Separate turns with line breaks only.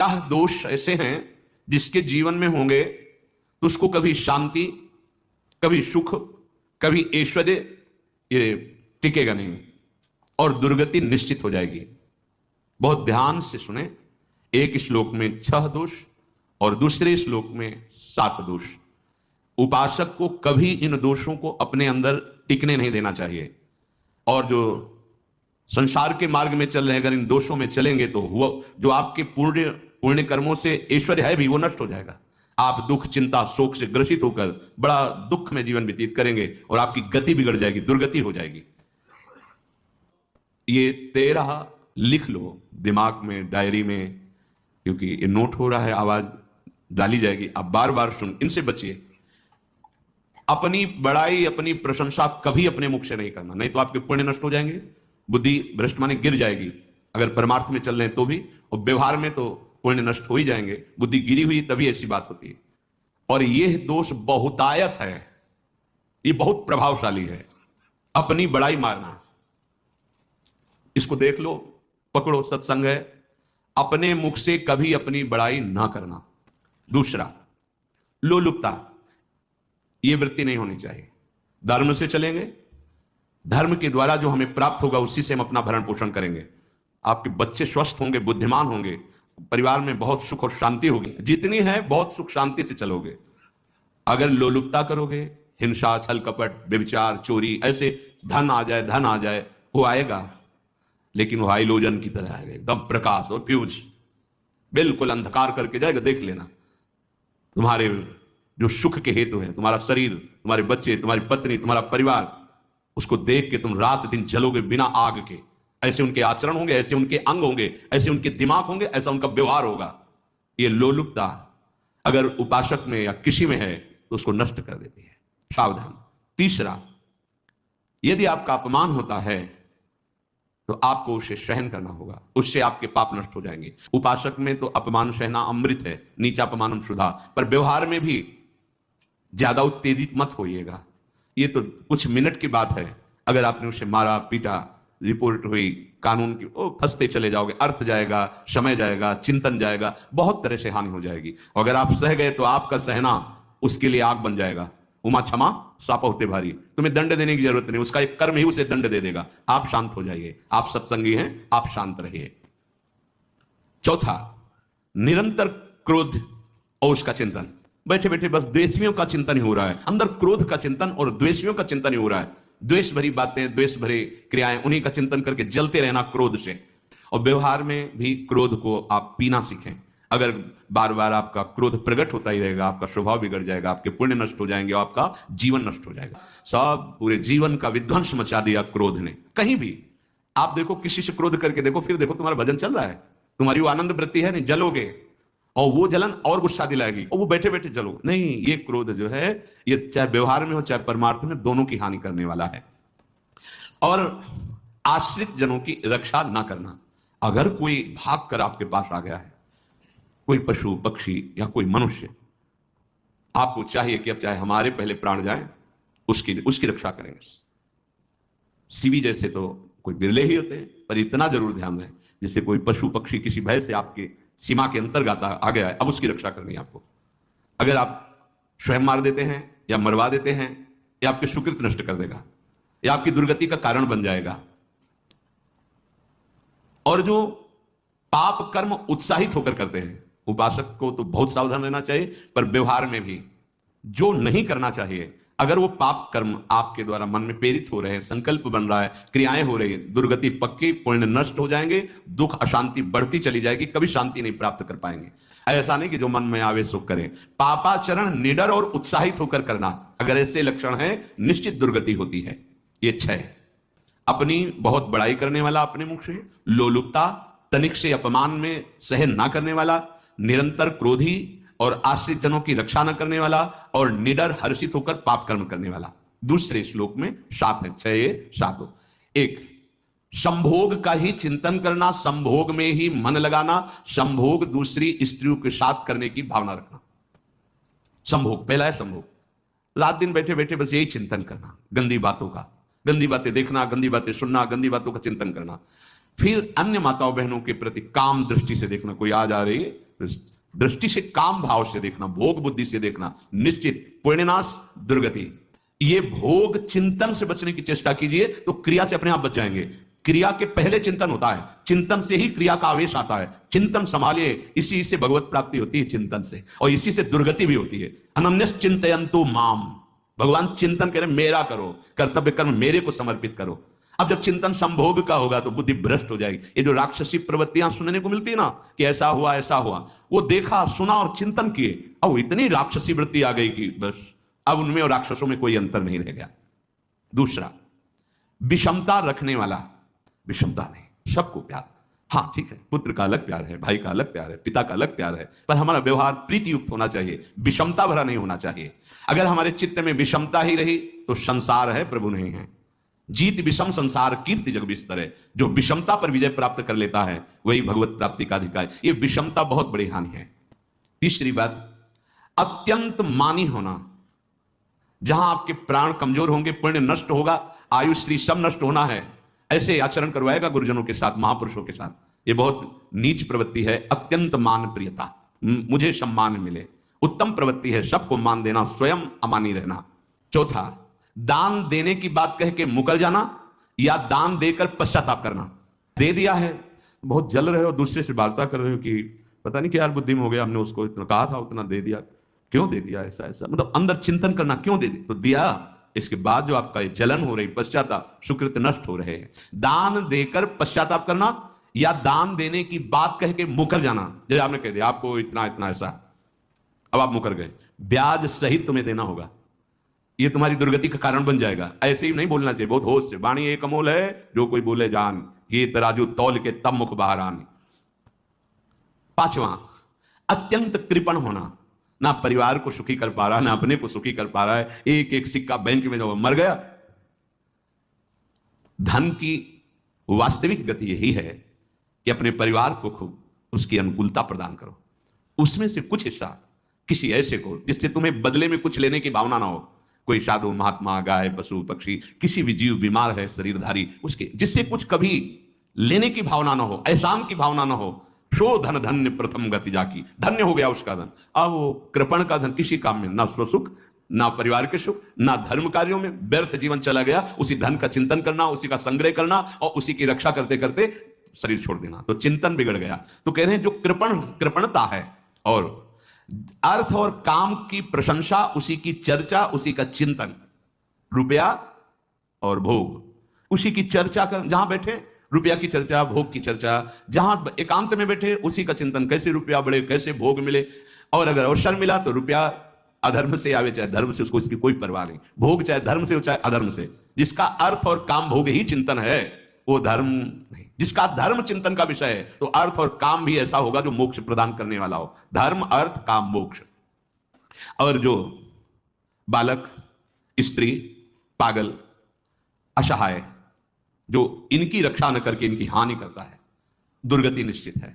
क्या दोष ऐसे हैं जिसके जीवन में होंगे तो उसको कभी शांति, कभी सुख, कभी ऐश्वर्य ये टिकेगा नहीं और दुर्गति निश्चित हो जाएगी। बहुत ध्यान से सुने, एक श्लोक में 6 दोष और दूसरे श्लोक में 7 दोष। उपासक को कभी इन दोषों को अपने अंदर टिकने नहीं देना चाहिए। और जो संसार के मार्ग में चल रहे हैं, अगर इन दोषों में चलेंगे तो हुआ जो आपके पुण्य कर्मों से ऐश्वर्य है भी वो नष्ट हो जाएगा। आप दुख, चिंता, शोक से ग्रसित होकर बड़ा दुख में जीवन व्यतीत करेंगे और आपकी गति बिगड़ जाएगी, दुर्गति हो जाएगी। ये 13 लिख लो दिमाग में, डायरी में, क्योंकि ये नोट हो रहा है, आवाज डाली जाएगी, आप बार बार सुन, इनसे बचिए। अपनी बड़ाई, अपनी प्रशंसा कभी अपने मुख से नहीं करना, नहीं तो आपके पुण्य नष्ट हो जाएंगे, बुद्धि भ्रष्ट माने गिर जाएगी। अगर परमार्थ में चल रहे हैं तो भी, और व्यवहार में तो पुण्य नष्ट हो ही जाएंगे। बुद्धि गिरी हुई तभी ऐसी बात होती है। और यह दोष बहुतायत है, ये बहुत प्रभावशाली है। अपनी बड़ाई मारना, इसको देख लो, पकड़ो, सत्संग है। अपने मुख से कभी अपनी बड़ाई ना करना। दूसरा, लोलुपता, यह वृत्ति नहीं होनी चाहिए। धर्म से चलेंगे, धर्म के द्वारा जो हमें प्राप्त होगा उसी से हम अपना भरण पोषण करेंगे। आपके बच्चे स्वस्थ होंगे, बुद्धिमान होंगे, परिवार में बहुत सुख और शांति होगी। जितनी है बहुत सुख शांति से चलोगे। अगर लोलुपता करोगे, हिंसा, छल कपट, व्यभिचार, चोरी, ऐसे धन आ जाए, वो आएगा, लेकिन वो हाइलोजन की तरह आएगा, एकदम प्रकाश और फ्यूज, बिल्कुल अंधकार करके जाएगा। देख लेना, तुम्हारे जो सुख के हेतु है, तुम्हारा शरीर, तुम्हारे बच्चे, तुम्हारी पत्नी, तुम्हारा परिवार, उसको देख के तुम रात दिन जलोगे बिना आग के। ऐसे उनके आचरण होंगे, ऐसे उनके अंग होंगे, ऐसे उनके दिमाग होंगे, ऐसा उनका व्यवहार होगा। ये लोलुपता अगर उपासक में या किसी में है तो उसको नष्ट कर देती है, सावधान। तीसरा, यदि आपका अपमान होता है तो आपको उसे सहन करना होगा, उससे आपके पाप नष्ट हो जाएंगे। उपासक में तो अपमान सहना अमृत है, नीचा अपमानम सुधा, पर व्यवहार में भी ज्यादा उत्तेजित मत होइएगा। ये तो कुछ मिनट की बात है। अगर आपने उसे मारा, पीटा, रिपोर्ट हुई कानून की, ओ फंसते चले जाओगे, अर्थ जाएगा, समय जाएगा, चिंतन जाएगा, बहुत तरह से हानि हो जाएगी। अगर आप सह गए तो आपका सहना उसके लिए आग बन जाएगा। उमा क्षमा साप होते भारी, तुम्हें दंड देने की जरूरत नहीं, उसका एक कर्म ही उसे दंड दे देगा। आप शांत हो जाइए, आप सत्संगी हैं, आप शांत रहिए। चौथा, निरंतर क्रोध और उसका चिंतन। बैठे बैठे बस द्वेषियों का चिंतन ही हो रहा है, अंदर क्रोध का चिंतन और द्वेषियों का चिंतन ही हो रहा है। द्वेष भरी बातें, द्वेष भरे क्रियाएं, उन्हीं का चिंतन करके जलते रहना क्रोध से। और व्यवहार में भी क्रोध को आप पीना सीखें। अगर बार बार आपका क्रोध प्रकट होता ही रहेगा, आपका स्वभाव बिगड़ जाएगा, आपके पुण्य नष्ट हो जाएंगे, आपका जीवन नष्ट हो जाएगा। सब पूरे जीवन का विध्वंस मचा दिया क्रोध ने। कहीं भी आप देखो, किसी से क्रोध करके देखो, फिर देखो तुम्हारा भजन चल रहा है, तुम्हारी वो आनंद वृत्ति है नहीं, जलोगे और वो जलन और गुस्सा दिलाएगी और वो बैठे बैठे जलो नहीं। ये क्रोध जो है, ये चाहे व्यवहार में हो चाहे परमार्थ में, दोनों की हानि करने वाला है। और आश्रित जनों की रक्षा ना करना। अगर कोई भाग कर आपके पास आ गया है, कोई पशु पक्षी या कोई मनुष्य, आपको चाहिए कि अब चाहे हमारे पहले प्राण जाए, उसकी रक्षा करेंगे। सीवी जैसे तो कोई बिरले ही होते हैं, पर इतना जरूर ध्यान रहे, जैसे कोई पशु पक्षी किसी भय से आपके सीमा के अंतर्गत आ गया है, अब उसकी रक्षा करनी है आपको। अगर आप स्वयं मार देते हैं या मरवा देते हैं, या आपके सुकृत नष्ट कर देगा, या आपकी दुर्गति का कारण बन जाएगा। और जो पाप कर्म उत्साहित होकर करते हैं, उपासक को तो बहुत सावधान रहना चाहिए, पर व्यवहार में भी जो नहीं करना चाहिए, अगर वो पाप कर्म आपके द्वारा मन में प्रेरित हो रहे हैं, संकल्प बन रहा है, क्रियाएं हो रही है, दुर्गति पक्की, पुण्य नष्ट हो जाएंगे, दुख अशांति बढ़ती चली जाएगी, कभी शांति नहीं प्राप्त कर पाएंगे। ऐसा नहीं कि जो मन में आवे सुख करें। पापाचरण निडर और उत्साहित होकर करना, अगर ऐसे लक्षण है, निश्चित दुर्गति होती है। ये 6, अपनी बहुत बड़ाई करने वाला अपने मुख से, लोलुपता, तनिक से अपमान में सहन ना करने वाला, निरंतर क्रोधी और आश्रित जनों की रक्षा न करने वाला, और निडर हर्षित होकर पाप कर्म करने वाला। दूसरे श्लोक में 7 है, 6 7। 1, संभोग का ही चिंतन करना, संभोग में ही मन लगाना, संभोग दूसरी स्त्रियों के साथ करने की भावना रखना। संभोग पहला है, संभोग। रात दिन बैठे बैठे बस यही चिंतन करना, गंदी बातों का, गंदी बातें देखना, गंदी बातें सुनना, गंदी बातों का चिंतन करना। फिर अन्य माताओं बहनों के प्रति काम दृष्टि से देखना, कोई आ जा रही है तो इस दृष्टि से, काम भाव से देखना, भोग बुद्धि से देखना, निश्चित पुण्यनाश दुर्गति। ये भोग चिंतन से बचने की चेष्टा कीजिए तो क्रिया से अपने आप बच जाएंगे। क्रिया के पहले चिंतन होता है, चिंतन से ही क्रिया का आवेश आता है। चिंतन संभालिए, इसी से भगवत प्राप्ति होती है, चिंतन से, और इसी से दुर्गति भी होती है। अनन्यस चिंतयन्तु माम, भगवान चिंतन करें, मेरा करो, कर्तव्य कर्म मेरे को समर्पित करो। अब जब चिंतन संभोग का होगा तो बुद्धि भ्रष्ट हो जाएगी। ये जो राक्षसी प्रवृत्तियां सुनने को मिलती है ना कि ऐसा हुआ ऐसा हुआ, वो देखा सुना और चिंतन किए, अब इतनी राक्षसी वृत्ति आ गई कि बस अब उनमें और राक्षसों में कोई अंतर नहीं रह गया। दूसरा, विषमता रखने वाला, विषमता नहीं, सबको प्यार। हाँ ठीक है, पुत्र का अलग प्यार है, भाई का अलग प्यार है, पिता का अलग प्यार है, पर हमारा व्यवहार प्रीति युक्त होना चाहिए, विषमता भरा नहीं होना चाहिए। अगर हमारे चित्त में विषमता ही रही तो संसार है, प्रभु नहीं है। जीत विषम संसार कीर्ति जग विस्तर है। जो विषमता पर विजय प्राप्त कर लेता है वही भगवत प्राप्ति का अधिकारी। ये विषमता बहुत बड़ी हानि है। तीसरी बात, अत्यंत मानी होना। जहां आपके प्राण कमजोर होंगे, पुण्य नष्ट होगा, आयुष श्री सब नष्ट होना है, ऐसे आचरण करवाएगा गुरुजनों के साथ, महापुरुषों के साथ। ये बहुत नीच प्रवृत्ति है। अत्यंत मान प्रियता, मुझे सम्मान मिले, उत्तम प्रवृत्ति है, सबको मान देना, स्वयं अमानी रहना। चौथा, दान देने की बात कह के मुकर जाना या दान देकर पश्चाताप करना। दे दिया है, बहुत जल रहे हो, दूसरे से वार्ता कर रहे हो कि पता नहीं क्या यार बुद्धि में हो गया, हमने उसको इतना कहा था, उतना दे दिया, क्यों दे दिया, ऐसा ऐसा, मतलब अंदर चिंतन करना, क्यों दे दिया, तो दिया। इसके बाद जो आपका जलन हो रही, पश्चाताप, सुकृत नष्ट हो रहे हैं। दान देकर पश्चाताप करना या दान देने की बात कह के मुकर जाना। जैसे आपने कह दिया आपको इतना इतना ऐसा, अब आप मुकर गए, ब्याज सहित तुम्हें देना होगा, ये तुम्हारी दुर्गति का कारण बन जाएगा। ऐसे ही नहीं बोलना चाहिए, बहुत होश से। वाणी एक अमोल है, जो कोई बोले जान, ये तराजू तौल के तब मुख बाहर आन। पांचवा, अत्यंत कृपण होना, ना परिवार को सुखी कर पा रहा, ना अपने को सुखी कर पा रहा है, एक एक सिक्का बैंक में जब मर गया। धन की वास्तविक गति यही है कि अपने परिवार को खूब उसकी अनुकूलता प्रदान करो, उसमें से कुछ हिस्सा किसी ऐसे को जिससे तुम्हें बदले में कुछ लेने की भावना ना हो। कोई साधु महात्मा, गाय, पशु, पक्षी, किसी भी जीव बीमार है शरीरधारी, उसके जिससे कुछ कभी लेने की भावना ना हो, एहसान की भावना ना हो। शो धन धन्य प्रथम गति जाकी, धन्य हो गया उसका धन। अब वो कृपण का धन किसी काम में, ना स्वसुख, ना परिवार के सुख, ना धर्म कार्यों में, व्यर्थ जीवन चला गया। उसी धन का चिंतन करना, उसी का संग्रह करना और उसी की रक्षा करते करते शरीर छोड़ देना, तो चिंतन बिगड़ गया। तो कह रहे हैं जो कृपणता है और अर्थ और काम की प्रशंसा, उसी की चर्चा, उसी का चिंतन, रुपया और भोग, उसी की चर्चा कर, जहां बैठे रुपया की चर्चा, भोग की चर्चा, जहां एकांत में बैठे उसी का चिंतन, कैसे रुपया बढ़े, कैसे भोग मिले। और अगर अवसर मिला तो रुपया अधर्म से आवे चाहे धर्म से, उसको इसकी कोई परवाह नहीं। भोग चाहे धर्म से हो चाहे अधर्म से, जिसका अर्थ और काम भोग ही चिंतन है वो धर्म नहीं। जिसका धर्म चिंतन का विषय है तो अर्थ और काम भी ऐसा होगा जो मोक्ष प्रदान करने वाला हो। धर्म, अर्थ, काम, मोक्ष। और जो बालक, स्त्री, पागल, असहाय, जो इनकी रक्षा न करके इनकी हानि करता है, दुर्गति निश्चित है।